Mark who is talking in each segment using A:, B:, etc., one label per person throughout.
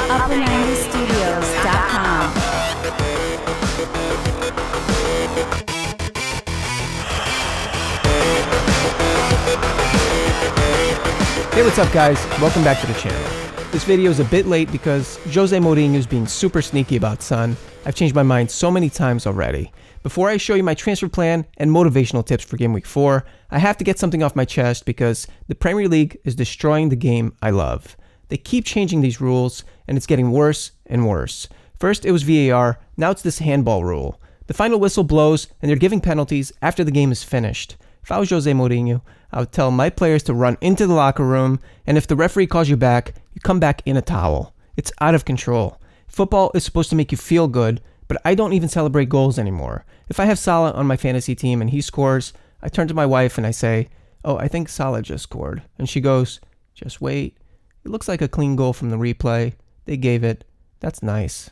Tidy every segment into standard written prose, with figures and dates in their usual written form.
A: Upper90studios.com.
B: Hey, what's up guys? Welcome back to the channel. This video is a bit late because Jose Mourinho is being super sneaky about Son. I've changed my mind so many times already. Before I show you my transfer plan and motivational tips for Game Week 4, I have to get something off my chest because the Premier League is destroying the game I love. They keep changing these rules and it's getting worse and worse. First it was VAR, now it's this handball rule. The final whistle blows and they're giving penalties after the game is finished. If I was Jose Mourinho, I would tell my players to run into the locker room, and if the referee calls you back, you come back in a towel. It's out of control. Football is supposed to make you feel good, but I don't even celebrate goals anymore. If I have Salah on my fantasy team and he scores, I turn to my wife and I say, "Oh, I think Salah just scored." And she goes, "Just wait. It looks like a clean goal from the replay. They gave it. That's nice."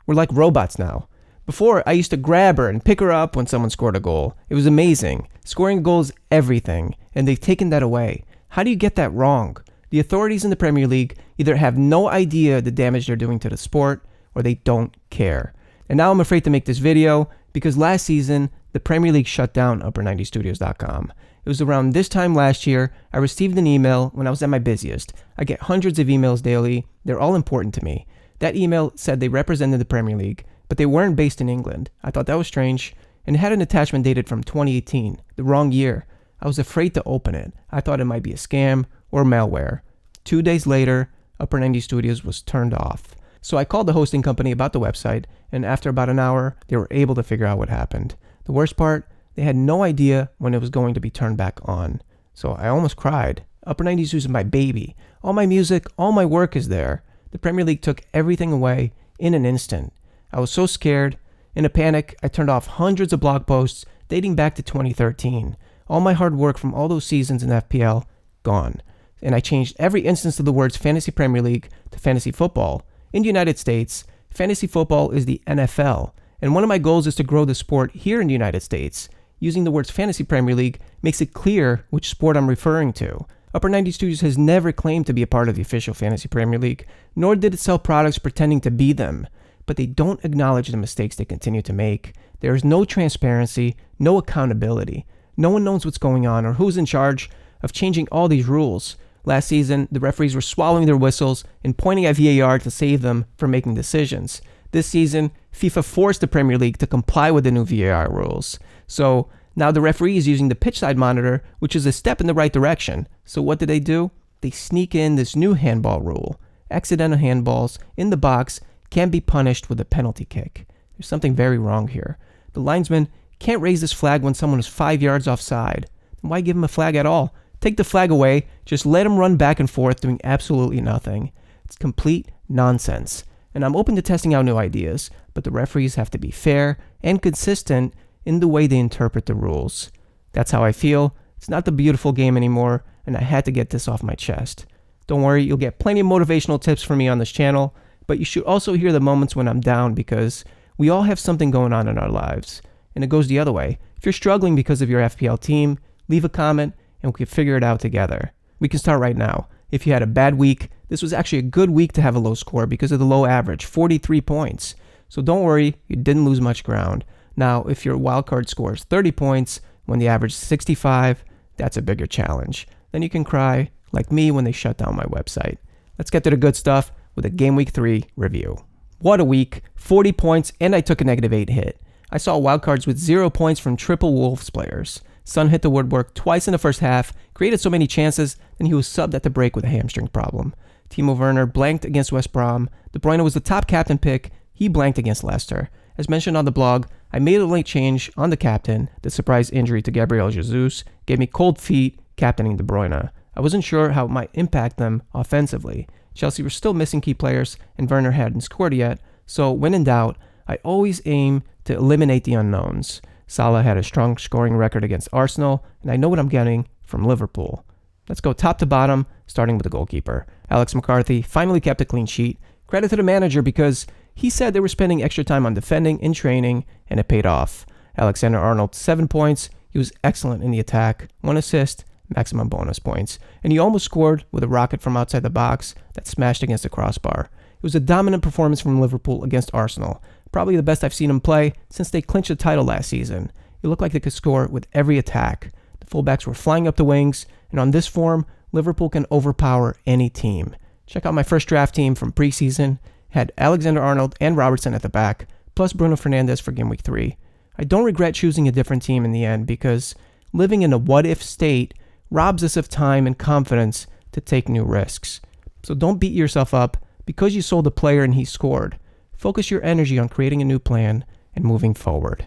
B: We're like robots now. Before, I used to grab her and pick her up when someone scored a goal. It was amazing. Scoring a goal is everything, and they've taken that away. How do you get that wrong? The authorities in the Premier League either have no idea the damage they're doing to the sport, or they don't care. And now I'm afraid to make this video because last season, the Premier League shut down Upper90studios.com. It was around this time last year, I received an email when I was at my busiest. I get hundreds of emails daily. They're all important to me. That email said they represented the Premier League, but they weren't based in England. I thought that was strange, and it had an attachment dated from 2018, the wrong year. I was afraid to open it. I thought it might be a scam or malware. 2 days later, Upper 90 Studios was turned off. So I called the hosting company about the website, and after about an hour, they were able to figure out what happened. The worst part, they had no idea when it was going to be turned back on. So I almost cried. Upper 90 Studios is my baby. All my music, all my work is there. The Premier League took everything away in an instant. I was so scared. In a panic, I turned off hundreds of blog posts dating back to 2013. All my hard work from all those seasons in FPL, gone. And I changed every instance of the words Fantasy Premier League to Fantasy Football. In the United States, Fantasy Football is the NFL. And one of my goals is to grow the sport here in the United States. Using the words Fantasy Premier League makes it clear which sport I'm referring to. Upper 90 Studios has never claimed to be a part of the official Fantasy Premier League, nor did it sell products pretending to be them. But they don't acknowledge the mistakes they continue to make. There is no transparency, no accountability. No one knows what's going on or who's in charge of changing all these rules. Last season, the referees were swallowing their whistles and pointing at VAR to save them from making decisions. This season, FIFA forced the Premier League to comply with the new VAR rules. So now the referee is using the pitch side monitor, which is a step in the right direction. So what do? They sneak in this new handball rule. Accidental handballs in the box can be punished with a penalty kick. There's something very wrong here. The linesman can't raise this flag when someone is 5 yards offside. Why give him a flag at all? Take the flag away, just let him run back and forth doing absolutely nothing. It's complete nonsense. And I'm open to testing out new ideas, but the referees have to be fair and consistent in the way they interpret the rules. That's how I feel. It's not the beautiful game anymore, and I had to get this off my chest. Don't worry, you'll get plenty of motivational tips from me on this channel, but you should also hear the moments when I'm down because we all have something going on in our lives. And it goes the other way. If you're struggling because of your FPL team, leave a comment and we can figure it out together. We can start right now. If you had a bad week, this was actually a good week to have a low score because of the low average, 43 points. So don't worry, you didn't lose much ground. Now, if your wildcard scores 30 points when the average is 65, that's a bigger challenge. Then you can cry like me when they shut down my website. Let's get to the good stuff with a Game Week 3 review. What a week, 40 points, and I took a -8 hit. I saw wildcards with 0 points from triple Wolves players. Son hit the woodwork twice in the first half, created so many chances, and he was subbed at the break with a hamstring problem. Timo Werner blanked against West Brom. De Bruyne was the top captain pick. He blanked against Leicester. As mentioned on the blog, I made a late change on the captain. The surprise injury to Gabriel Jesus gave me cold feet captaining De Bruyne. I wasn't sure how it might impact them offensively. Chelsea were still missing key players, and Werner hadn't scored yet, so when in doubt, I always aim to eliminate the unknowns. Salah had a strong scoring record against Arsenal, and I know what I'm getting from Liverpool. Let's go top to bottom, starting with the goalkeeper. Alex McCarthy finally kept a clean sheet. Credit to the manager because he said they were spending extra time on defending in training, and it paid off. Alexander-Arnold, 7 points. He was excellent in the attack, 1 assist, maximum bonus points, and he almost scored with a rocket from outside the box that smashed against the crossbar. It was a dominant performance from Liverpool against Arsenal, probably the best I've seen him play since they clinched the title last season. It looked like they could score with every attack. The fullbacks were flying up the wings, and on this form, Liverpool can overpower any team. Check out my first draft team from preseason. Had Alexander-Arnold and Robertson at the back, plus Bruno Fernandes for Game Week 3. I don't regret choosing a different team in the end because living in a what-if state robs us of time and confidence to take new risks. So don't beat yourself up because you sold a player and he scored. Focus your energy on creating a new plan and moving forward.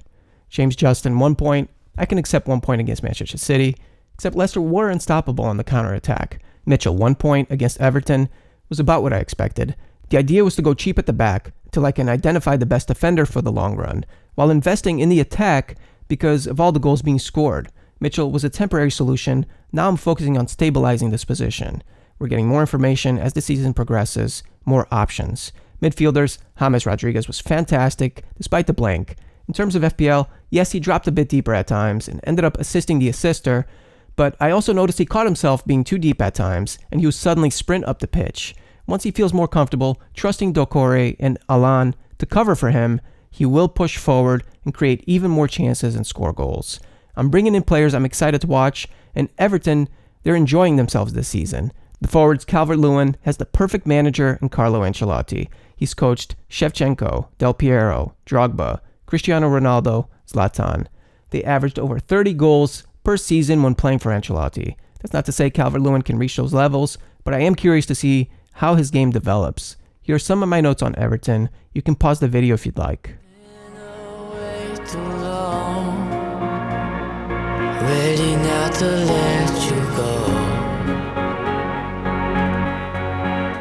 B: James Justin, 1 point. I can accept 1 point against Manchester City, except Leicester were unstoppable on the counter-attack. Mitchell, 1 point against Everton, was about what I expected. The idea was to go cheap at the back until I can identify the best defender for the long run, while investing in the attack because of all the goals being scored. Mitchell was a temporary solution. Now I'm focusing on stabilizing this position. We're getting more information as the season progresses, more options. Midfielders, James Rodriguez was fantastic despite the blank. In terms of FPL, yes, he dropped a bit deeper at times and ended up assisting the assister, but I also noticed he caught himself being too deep at times and he would suddenly sprint up the pitch. Once he feels more comfortable trusting Doucouré and Alan to cover for him, he will push forward and create even more chances and score goals. I'm bringing in players I'm excited to watch, and Everton, they're enjoying themselves this season. The forwards Calvert-Lewin has the perfect manager in Carlo Ancelotti. He's coached Shevchenko, Del Piero, Drogba, Cristiano Ronaldo, Zlatan. They averaged over 30 goals per season when playing for Ancelotti. That's not to say Calvert-Lewin can reach those levels, but I am curious to see how his game develops. Here are some of my notes on Everton. You can pause the video if you'd like. Ready now to let you go.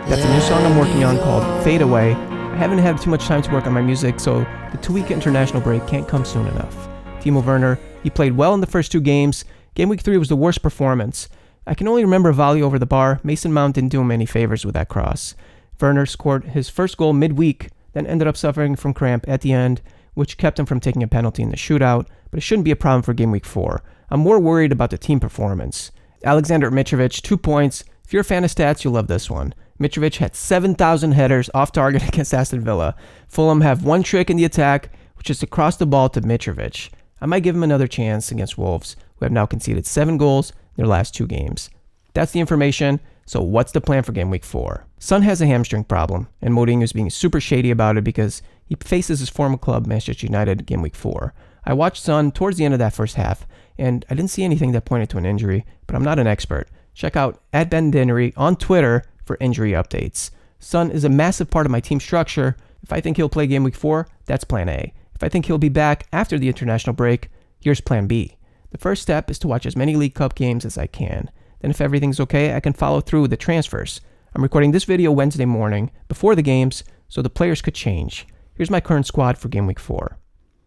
B: That's a new song I'm working on called Fade Away. I haven't had too much time to work on my music, so the 2-week international break can't come soon enough. Timo Werner, he played well in the first 2 games. Game Week 3 was the worst performance. I can only remember a volley over the bar. Mason Mount didn't do him any favors with that cross. Werner scored his first goal midweek, then ended up suffering from cramp at the end, which kept him from taking a penalty in the shootout, but it shouldn't be a problem for Game Week 4. I'm more worried about the team performance. Alexander Mitrovic, 2 points. If you're a fan of stats, you'll love this one. Mitrovic had 7,000 headers off target against Aston Villa. Fulham have one trick in the attack, which is to cross the ball to Mitrovic. I might give him another chance against Wolves, who have now conceded 7 goals in their last 2 games. That's the information, so what's the plan for Game Week 4? Son has a hamstring problem, and Mourinho is being super shady about it because he faces his former club, Manchester United, Game Week 4. I watched Son towards the end of that first half, and I didn't see anything that pointed to an injury, but I'm not an expert. Check out @BenDinnery on Twitter for injury updates. Son is a massive part of my team structure. If I think he'll play Game Week 4, that's Plan A. If I think he'll be back after the international break, here's Plan B. The first step is to watch as many League Cup games as I can. Then if everything's okay, I can follow through with the transfers. I'm recording this video Wednesday morning, before the games, so the players could change. Here's my current squad for Game Week 4.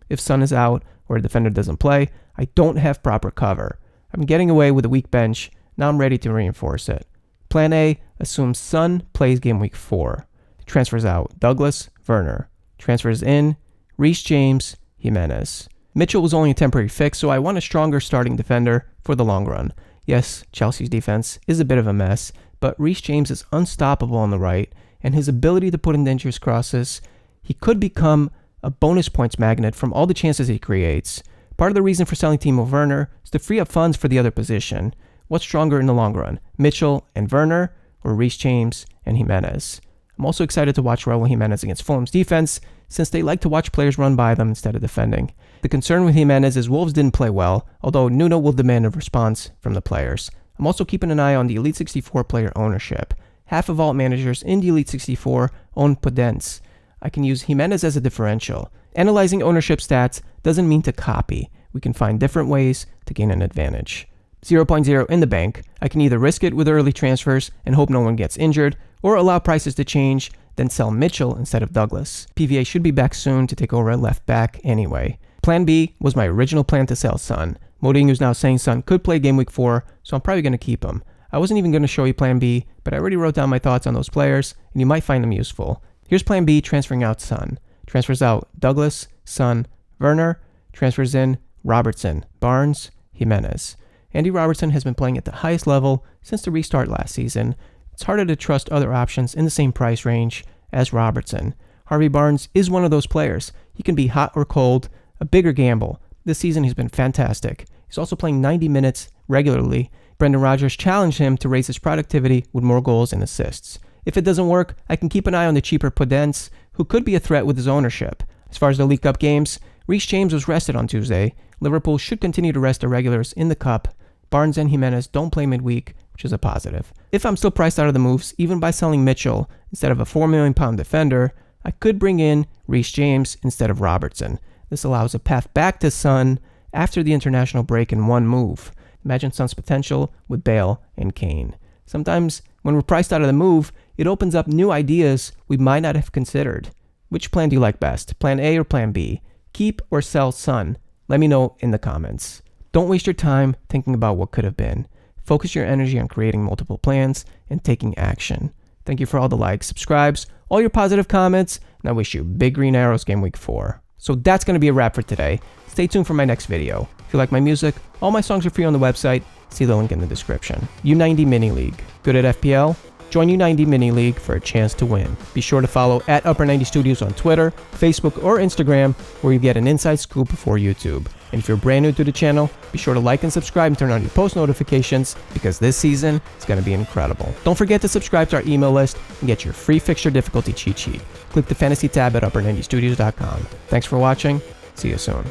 B: If Son is out or a defender doesn't play, I don't have proper cover. I'm getting away with a weak bench. Now I'm ready to reinforce it. Plan A assumes Son plays Game Week 4. Transfers out, Douglas, Werner. Transfers in, Reece James, Jimenez. Mitchell was only a temporary fix, so I want a stronger starting defender for the long run. Yes, Chelsea's defense is a bit of a mess, but Reece James is unstoppable on the right, and his ability to put in dangerous crosses, he could become a bonus points magnet from all the chances he creates. Part of the reason for selling Timo Werner is to free up funds for the other position. What's stronger in the long run, Mitchell and Werner, or Reece James and Jimenez? I'm also excited to watch Raul Jimenez against Fulham's defense, since they like to watch players run by them instead of defending. The concern with Jimenez is Wolves didn't play well, although Nuno will demand a response from the players. I'm also keeping an eye on the Elite 64 player ownership. Half of all managers in the Elite 64 own Podence. I can use Jimenez as a differential. Analyzing ownership stats doesn't mean to copy. We can find different ways to gain an advantage. 0.0 in the bank. I can either risk it with early transfers and hope no one gets injured, or allow prices to change, then sell Mitchell instead of Douglas. PVA should be back soon to take over at left back anyway. Plan B was my original plan to sell Son. Mourinho is now saying Son could play Game Week 4, so I'm probably going to keep him. I wasn't even going to show you Plan B, but I already wrote down my thoughts on those players, and you might find them useful. Here's Plan B, transferring out Son. Transfers out Douglas, Son, Werner. Transfers in Robertson, Barnes, Jimenez. Andy Robertson has been playing at the highest level since the restart last season. It's harder to trust other options in the same price range as Robertson. Harvey Barnes is one of those players. He can be hot or cold, a bigger gamble. This season he's been fantastic. He's also playing 90 minutes regularly. Brendan Rodgers challenged him to raise his productivity with more goals and assists. If it doesn't work, I can keep an eye on the cheaper Podence, who could be a threat with his ownership. As far as the League Cup games, Reece James was rested on Tuesday. Liverpool should continue to rest their regulars in the Cup. Barnes and Jimenez don't play midweek, which is a positive. If I'm still priced out of the moves, even by selling Mitchell instead of a £4 million defender, I could bring in Reece James instead of Robertson. This allows a path back to Son after the international break in one move. Imagine Son's potential with Bale and Kane. Sometimes when we're priced out of the move, it opens up new ideas we might not have considered. Which plan do you like best? Plan A or Plan B? Keep or sell Son? Let me know in the comments. Don't waste your time thinking about what could have been. Focus your energy on creating multiple plans and taking action. Thank you for all the likes, subscribes, all your positive comments, and I wish you big green arrows game week 4. So that's going to be a wrap for today. Stay tuned for my next video. If you like my music, all my songs are free on the website. See the link in the description. U90 Mini League. Good at FPL? Join U90 Mini League for a chance to win. Be sure to follow at Upper 90 Studios on Twitter, Facebook, or Instagram, where you get an inside scoop before YouTube. And if you're brand new to the channel, be sure to like and subscribe and turn on your post notifications, because this season is going to be incredible. Don't forget to subscribe to our email list and get your free fixture difficulty cheat sheet. Click the fantasy tab at upper90studios.com. Thanks for watching. See you soon.